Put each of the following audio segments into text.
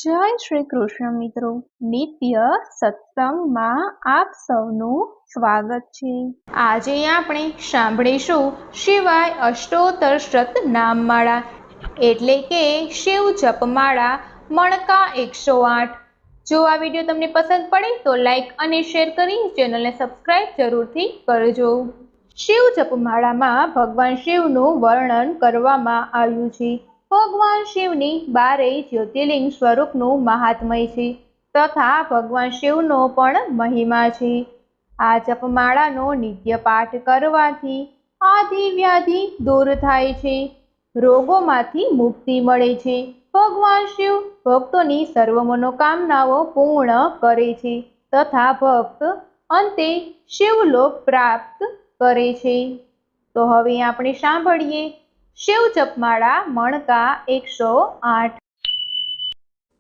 જય શ્રી કૃષ્ણ મિત્રો, નિત્ય સત્સંગમાં આપ સૌનું સ્વાગત છે। આજે આપણે સાંભળીશું શિવાય અષ્ટોત્તર શત નામમાળા એટલે કે શિવ જપમાળા મણકા 108। જો આ વિડીયો તમને પસંદ પડે તો લાઈક અને શેર કરી ચેનલને સબસ્ક્રાઇબ જરૂરથી કરજો। શિવ જપમાળામાં ભગવાન શિવનું વર્ણન કરવામાં આવ્યું છે। ભગવાન શિવની 12 જ્યોતિર્લિંગ સ્વરૂપનું મહાત્મય છે તથા ભગવાન શિવનો પણ મહિમા છે। આ જપમાળાનો નિત્ય પાઠ કરવાથી આદિ વ્યાધિ દૂર થાય છે, રોગોમાંથી મુક્તિ મળે છે। ભગવાન શિવ ભક્તોની સર્વ મનોકામનાઓ પૂર્ણ કરે છે તથા ભક્ત અંતે શિવલોક પ્રાપ્ત કરે છે। તો હવે આપણે સાંભળીએ શિવ જપમાળા મણકા 108।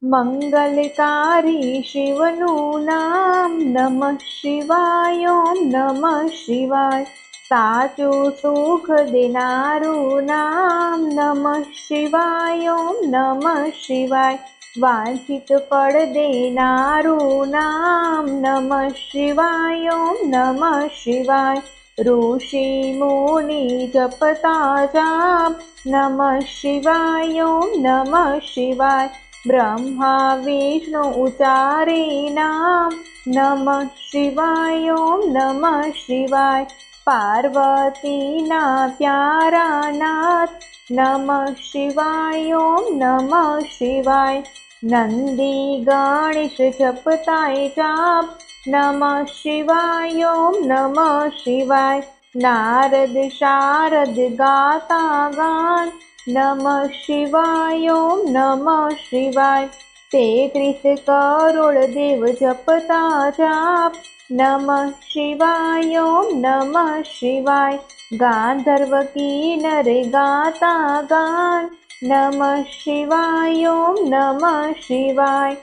મંગલકારી શિવનું નામ નમઃ શિવાય, ઓમ નમઃ શિવાય। સાચું સુખ દેનારું નામ નમઃ શિવાય, ઓમ નમઃ શિવાય। વાંછિત ફળ દેનારું નામ નમઃ શિવાય, ઓમ નમઃ શિવાય। ઋષિ મુનિ જપતા જાપ નમઃ શિવાય, ઓમ નમઃ શિવાય। બ્રહ્મા વિષ્ણુ ઉચ્ચારે નામ નમઃ શિવાય, ઓમ નમઃ શિવાય। પાર્વતીના પ્યારા નાથ નમઃ શિવાય, ઓમ નમઃ શિવાય। નંદી ગણેશ જપતાય જાપ નમઃ શિવાય, ઓમ નમઃ શિવાય। નારદ શારદ ગાતા ગાન નમઃ શિવાય, ઓમ નમઃ શિવાય। 33 કરોડ દેવ જપતા જાપ નમઃ શિવાય, ઓમ નમઃ શિવાય। ગાંધર્વ કિન્નર ગાતા ગાન નમઃ શિવાય, ઓમ નમઃ શિવાય।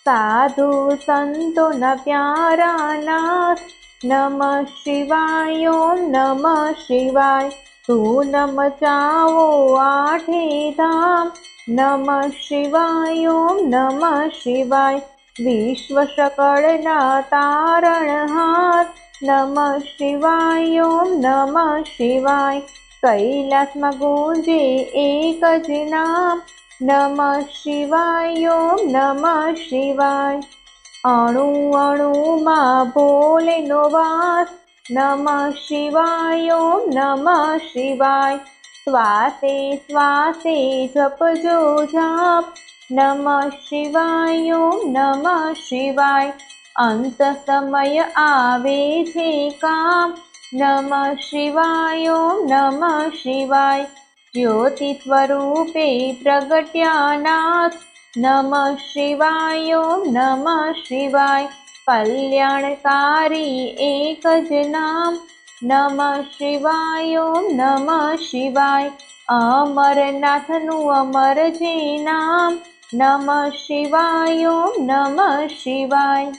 સાધુ સંતોના પ્યારા નાથ નમઃ શિવાય, ઓમ નમઃ શિવાય। ધૂન મચાવો આઠે ધામ નમઃ શિવાય, ઓમ નમઃ શિવાય। વિશ્વ સકળના તારણહાર નમઃ શિવાય, ઓમ નમઃ શિવાય। કૈલાસમાં ગુંજે એક જ નામ નમઃ શિવાય, ઓમ નમઃ શિવાય। અણુ અણુમાં ભોલેનો વાસ નમઃ શિવાય, ઓમ નમઃ શિવાય। શ્વાસે શ્વાસે જપજો જાપ નમઃ શિવાય, ઓમ નમઃ શિવાય। અંત સમય આવે છે કામ નમઃ શિવાય, ઓમ નમઃ શિવાય। જ્યોતિ સ્વરૂપે પ્રગટ્યા નાથ નમઃ શિવાય, ઓમ નમઃ શિવાય। કલ્યાણકારી એક જ નામ નમઃ શિવાય, ઓમ નમઃ શિવાય। અમરનાથનું અમર છે નામ નમઃ શિવાય, ઓમ નમઃ શિવાય।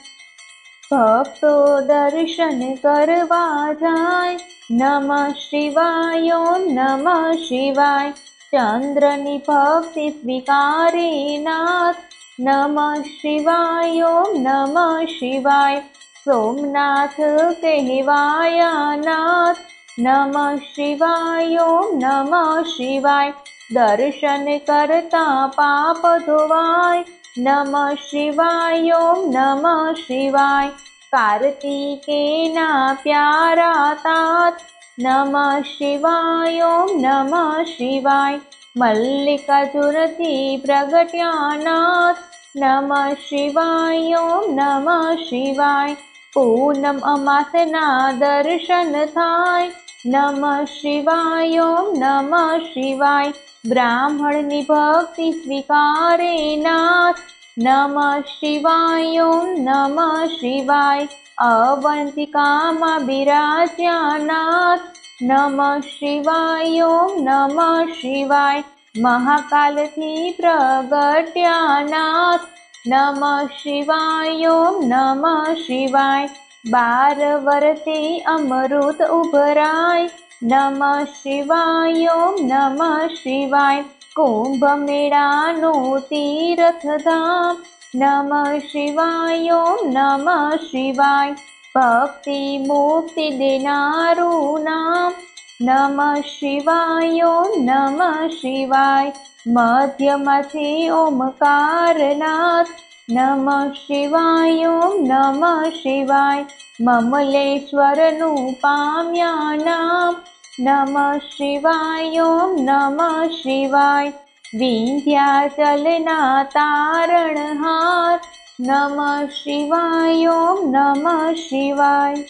ભક્તો દર્શન કરવા જાય નમઃ શિવાય, ઓમ નમઃ શિવાય। ચંદ્રની ભક્તિ સ્વીકારે નાથ નમઃ શિવાય, ઓમ નમઃ શિવાય। સોમનાથ કહેવાયા નાથ નમઃ શિવાય, ઓમ નમઃ શિવાય। દર્શન કરતા પાપ ધોવાય નમઃ શિવાય, ઓમ નમઃ શિવાય। કાર્તિકેયના પ્યારા તાત નમઃ શિવાય, ઓમ નમઃ શિવાય। મલ્લિકાર્જુનથી પ્રગટ્યા નાથ નમઃ શિવાય, ઓમ નમઃ શિવાય। પૂનમ અમાસના દર્શન થાય નમઃ શિવાય, ઓમ નમઃ શિવાય। બ્રાહ્મણની ભક્તિ સ્વીકારે નાથ નમઃ શિવાય, ઓમ નમઃ શિવાય। અવંતિકામાં બિરાજ્યા નાથ નમઃ શિવાય, ઓમ નમઃ શિવાય। મહાકાલથી પ્રગટ્યા નાથ નમઃ શિવાય, ઓમ નમઃ શિવાય। 12 વર્ષે અમૃત ઉભરાય નમઃ શિવાય, ઓમ નમઃ શિવાય। કુંભ મેળાનું તીર્થધામ નમઃ શિવાય ઓમ નમઃ શિવાય ભક્તિ મુક્તિ દેનારું નામ નમઃ શિવાય ઓમ નમઃ શિવાય મધ્યમાંથી ઓમકારનાથ નમઃ શિવાય ઓમ નમઃ શિવાય મમલેશ્વરનું પામ્યા નામ નમઃ શિવાય ઓમ નમઃ શિવાય વિંધ્યાચલના તારણહાર નમઃ શિવાય ઓમ નમઃ શિવાય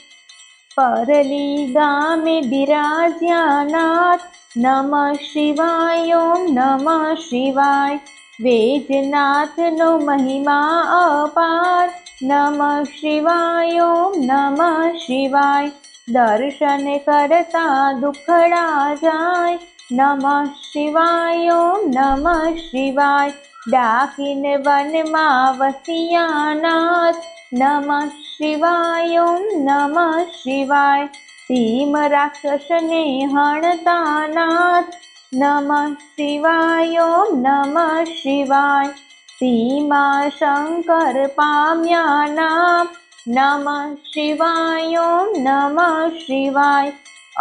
પરલી ગામે બિરાજ્યા નાથ નમઃ શિવાય ઓમ નમઃ શિવાય વેજનાથનો મહિમા અપાર નમઃ શિવાય ઓમ નમઃ શિવાય દર્શન કરતા દુખડા જાય નમઃ શિવાય ઓમ નમઃ શિવાય ડાકીન વનમાં વસિયા નાથ નમઃ શિવાય ઓમ નમઃ શિવાય ભીમ રાક્ષસને હણતા નાથ નમઃ શિવાય ઓમ નમઃ શિવાય ભીમા શંકર પામ્યા નામ નમઃ શિવાય ઓમ નમઃ શિવાય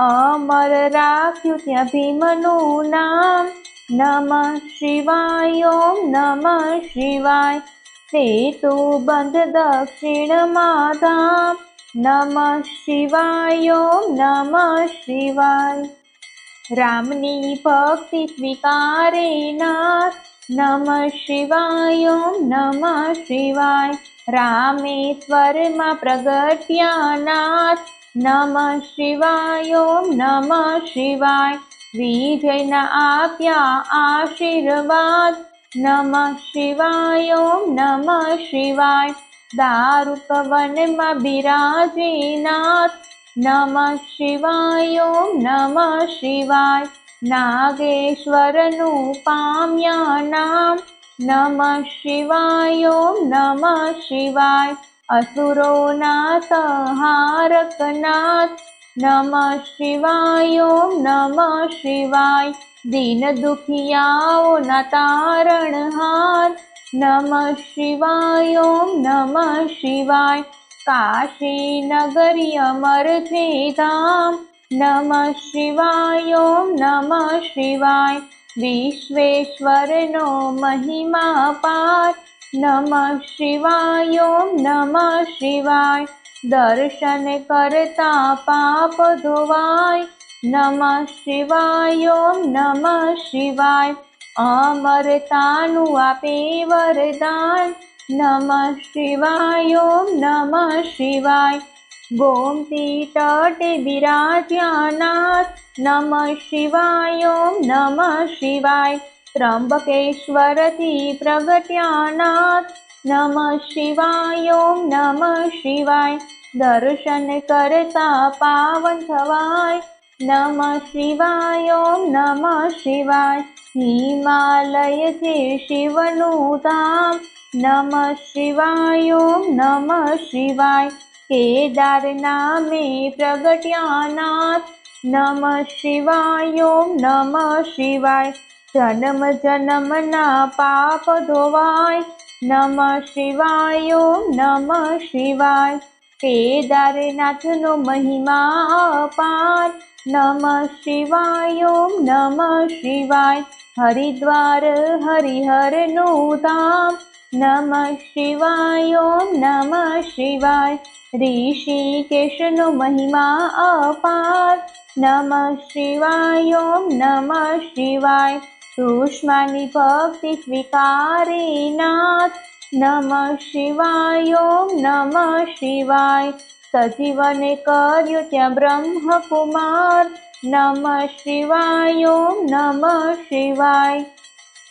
અમર રાખ્યું ત્યાં ભીમનું નામ નમઃ શિવાય ઓમ નમઃ શિવાય સેતુ બંધ દક્ષિણમાં ધામ નમઃ શિવાય ઓમ નમઃ શિવાય રામની ભક્તિ સ્વીકારે નાથ નમઃ શિવાય ઓમ નમઃ શિવાય રામેશ્વરમાં પ્રગટ્યા નાથ નમઃ શિવાય ઓમ નમઃ શિવાય વિજયના આપ્યા આશીર્વાદ નમઃ શિવાય ઓમ નમઃ શિવાય દારૂક વનમાં બિરાજે નાથ નમઃ શિવાય ઓમ નમઃ શિવાય નાગેશ્વરનું પામ્યા નામ નમઃ શિવાય ઓમ નમઃ શિવાય અસુરોના સંહારક નાથ નમઃ શિવાય ઓમ નમઃ શિવાય દીન દુખિયાઓના તારણહાર નમઃ શિવાય ઓમ નમઃ શિવાય કાશી નગરી અમર છે ધામ નમઃ શિવાય ઓમ નમઃ શિવાય વિશ્વેશ્વરનો મહિમા પાર નમઃ શિવાય ઓમ નમઃ શિવાય દર્શન કરતા પાપ ધોવાય નમઃ શિવાય ઓમ નમઃ શિવાય અમરતાનું આપે વરદાન નમઃ શિવાય ઓમ નમઃ શિવાય ગોમતી તટે બિરાજ્યા નાથ નમઃ શિવાય ઓમ નમઃ શિવાય ત્રંબકેશ્વરથી પ્રગટ્યા નાથ નમઃ શિવાય ઓમ નમઃ શિવાય દર્શન કરતા પાવન થવાય નમઃ શિવાય ઓમ નમઃ શિવાય હિમાલય છે શિવનું ધામ નમઃ શિવાય ઓમ નમઃ શિવાય કેદાર નામે પ્રગટ્યા નાથ નમઃ શિવાય ઓમ નમઃ શિવાય જન્મ જન્મના પાપ ધોવાય નમઃ શિવાય ઓમ નમઃ શિવાય કેદારનાથનો મહિમા અપાર નમઃ શિવાય ઓમ નમઃ શિવાય હરિદ્વાર હરિહરનું ધામ નમઃ શિવાય ઓમ નમઃ શિવાય ઋષિકેશનો મહિમા અપાર નમઃ શિવાય ઓમ નમઃ શિવાય સુષ્માની ભક્તિ સ્વીકારે નાથ નમઃ શિવાય ઓમ નમઃ શિવાય સજીવને કર્યો ત્યાં બ્રહ્મકુમાર નમઃ શિવાય ઓમ નમઃ શિવાય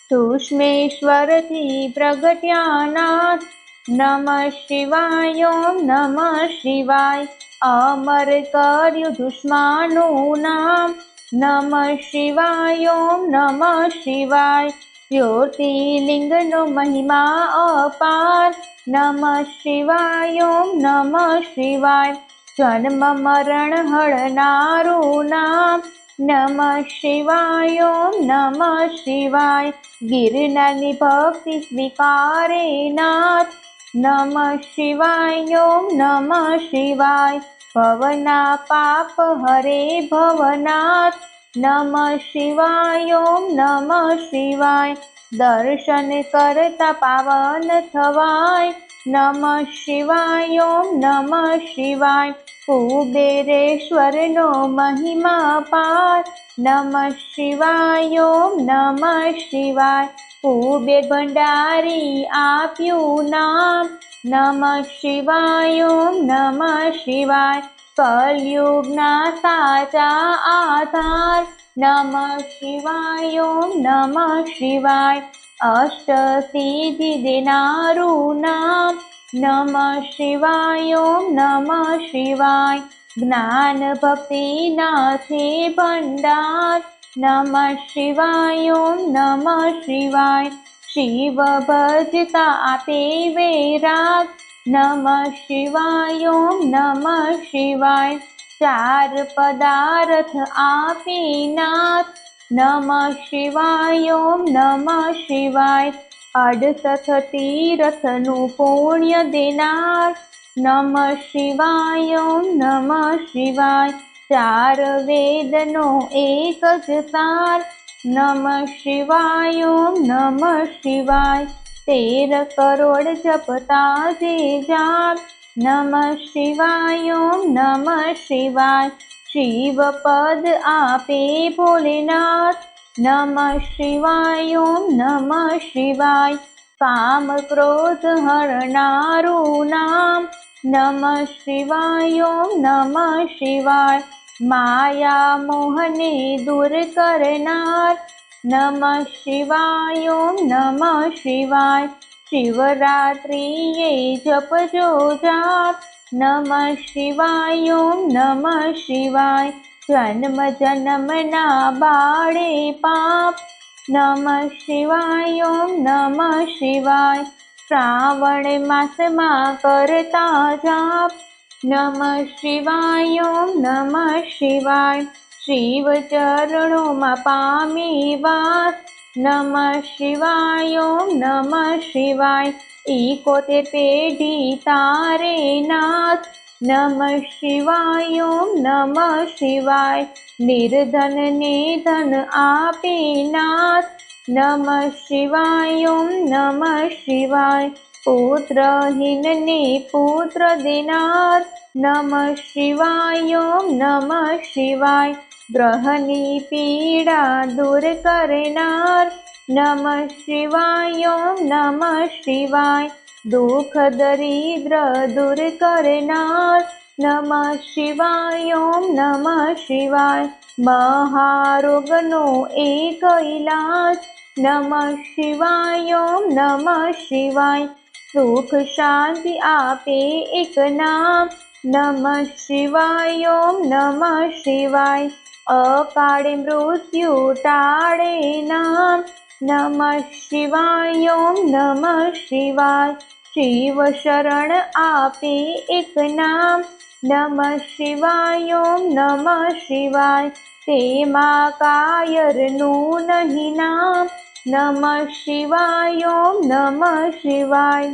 સુષ્મેશ્વરથી પ્રગટ્યા નાથ નમઃ શિવાય ઓમ નમઃ શિવાય અમર કર્યું દુશ્મનોનું નામ નમઃ શિવાય ઓમ નમઃ શિવાય જ્યોતિર્લિંગનો મહિમા અપાર નમઃ શિવાય ઓમ નમઃ શિવાય જન્મ મરણ હળનારું નામ નમઃ શિવાય ઓમ નમઃ શિવાય ગિરનારની ભક્તિ સ્વીકારે નાથ નમઃ શિવાય ઓમ નમઃ શિવાય ભવના પાપ હરે ભવનાથ નમઃ શિવાય ઓમ નમઃ શિવાય દર્શન કરતા પાવન થવાય નમઃ શિવાય ઓમ નમઃ શિવાય કુબેરેશ્વરનો મહિમા પાર નમઃ શિવાય ઓમ નમઃ શિવાય કુબેર ભંડારી આપ્યું નામ નમઃ શિવાય ઓમ નમઃ શિવાય કલયુગના સાચા આધાર નમઃ શિવાય ઓમ નમઃ શિવાય અષ્ટસિદ્ધિ દેનારું નામ નમઃ શિવાય ઓમ નમઃ શિવાય જ્ઞાન ભક્તિના છે ભંડાર નમઃ શિવાય ઓમ નમઃ શિવાય શિવ ભજતા આપે વૈરાગ નમઃ શિવાય ઓમ નમઃ શિવાય ચાર પદાર્થ આપે નાથ નમઃ શિવાય ઓમ નમઃ શિવાય 68 તીર્થનું પુણ્ય દેનાર નમઃ શિવાય ઓમ નમઃ શિવાય ચાર વેદનો એક જ સાર નમઃ શિવાય ઓમ નમઃ શિવાય 13 કરોડ જપતા જે જાપ નમઃ શિવાય ઓમ નમઃ શિવાય શિવ પદ આપે ભોલેનાથ નમઃ શિવાય ઓમ નમઃ શિવાય કામ ક્રોધ હરનારું નામ નમઃ શિવાય ઓમ નમઃ શિવાય માયા મોહને દૂર કરનાર નમઃ શિવાય ઓમ નમઃ શિવાય શિવરાત્રિએ જપજો જાપ નમઃ શિવાય ઓમ નમઃ શિવાય જન્મ જન્મના બાળે પાપ નમઃ શિવાય ઓમ નમઃ શિવાય શ્રાવણ માસમાં કરતા જાપ નમઃ શિવાય ઓમ નમઃ શિવાય શિવ ચરણોમાં પામી વાસ નમઃ શિવાય ઓમ નમઃ શિવાય 71 પેઢી તારે નાથ નમઃ શિવાય ઓમ નમઃ શિવાય નિર્ધન ને ધન આપે નાથ નમઃ શિવાય ઓમ નમઃ શિવાય પુત્રહીનને પુત્ર દેનાર નમઃ શિવાય ઓમ નમઃ શિવાય ગ્રહની પીડા દૂર કરનાર નમઃ શિવાય ઓમ નમઃ શિવાય દુઃખ દરિદ્ર દૂર કરનાર નમઃ શિવાય ઓમ નમઃ શિવાય મહારોગનો એક ઈલાજ નમઃ શિવાય ઓમ નમઃ શિવાય સુખ શાંતિ આપે એક નામ નમઃ શિવાય ઓમ નમઃ શિવાય અકાળે મૃત્યુ ટાળે નામ નમઃ શિવાય ઓમ નમઃ શિવાય શિવ શરણ આપે એક નામ નમઃ શિવાય ઓમ નમઃ શિવાય તેમાં કાયરનું નહીં નામ નમઃ શિવાય ઓમ નમઃ શિવાય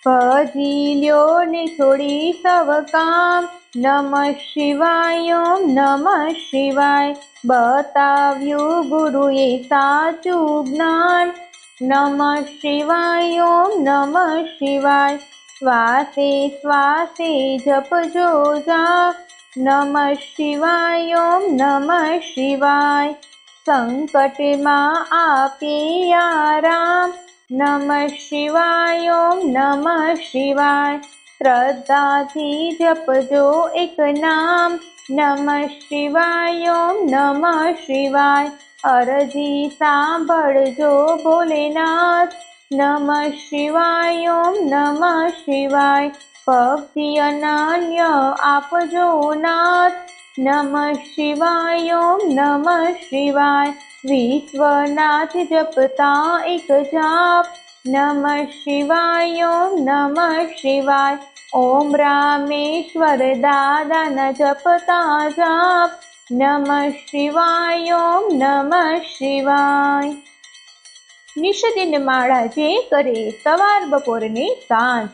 ભજી લ્યો ને છોડી સવ કામ નમઃ શિવાય ઓમ નમઃ શિવાય બતાવ્યું ગુરુએ સાચું જ્ઞાન નમઃ શિવાય ઓમ નમઃ શિવાય શ્વાસે શ્વાસે જપજો જાપ નમઃ શિવાય ઓમ નમઃ શિવાય સંકટમાં આપે આરામ નમઃ શિવાય ઓમ નમઃ શિવાય શ્રદ્ધાથી જપજો એક નામ નમઃ શિવાય ઓમ નમઃ શિવાય અરજી સાંભળજો ભોલેનાથ નમઃ શિવાય ઓમ નમઃ શિવાય ભક્તિ અનન્ય આપજો નાથ નમઃ શિવાય ઓમ નમઃ શિવાય વિશ્વનાથ જપતા એક જાપ નમઃ શિવાય ઓમ નમઃ શિવાય ઓમ રામેશ્વર દાદાના જપતા જાપ નમઃ શિવાય ઓમ નમઃ શિવાય। નિષદિન માળા જે કરે સવાર બપોર ને સાંજ,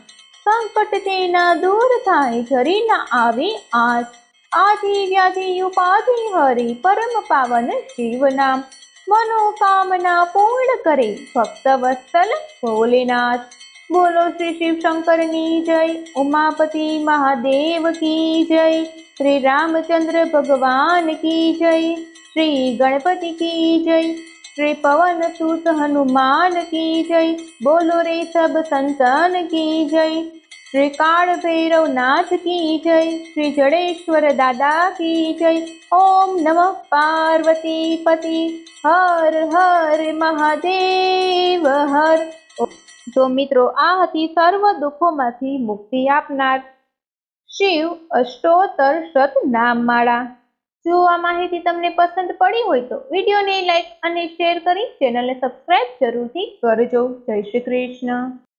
સંકટ તેના દૂર થાય ધરી ના આવે આજ। આધિ વ્યાધિ ઉપાધિ હરે પરમ પાવન શિવ નામ, મનોકામના પૂર્ણ કરે ભક્ત વત્સલ ભોલેનાથ। બોલો શ્રી શિવ શંકરની જય, ઉમાપતિ મહાદેવ की जय, श्री रामचंद्र भगवान की जय, श्री गणपति की जय, श्री पवन सुत हनुमान की जय। बोलो रे सब संतन की जय, श्री काल भैरव नाथ की जय, श्री जडेश्वर दादा की जय। ओम नमः पार्वती पति हर हर महादेव हर। तो मित्रों आ हती सर्व दुखोमांथी मुक्ति आपनार शिव अष्टोत्तर शत नाममाळा। जो आ माहिती तमने पसंद पड़ी होय तो विडियो ने लाइक अने शेर करी चेनल ने सब्सक्राइब जरूर थी करजो। जय श्री कृष्ण।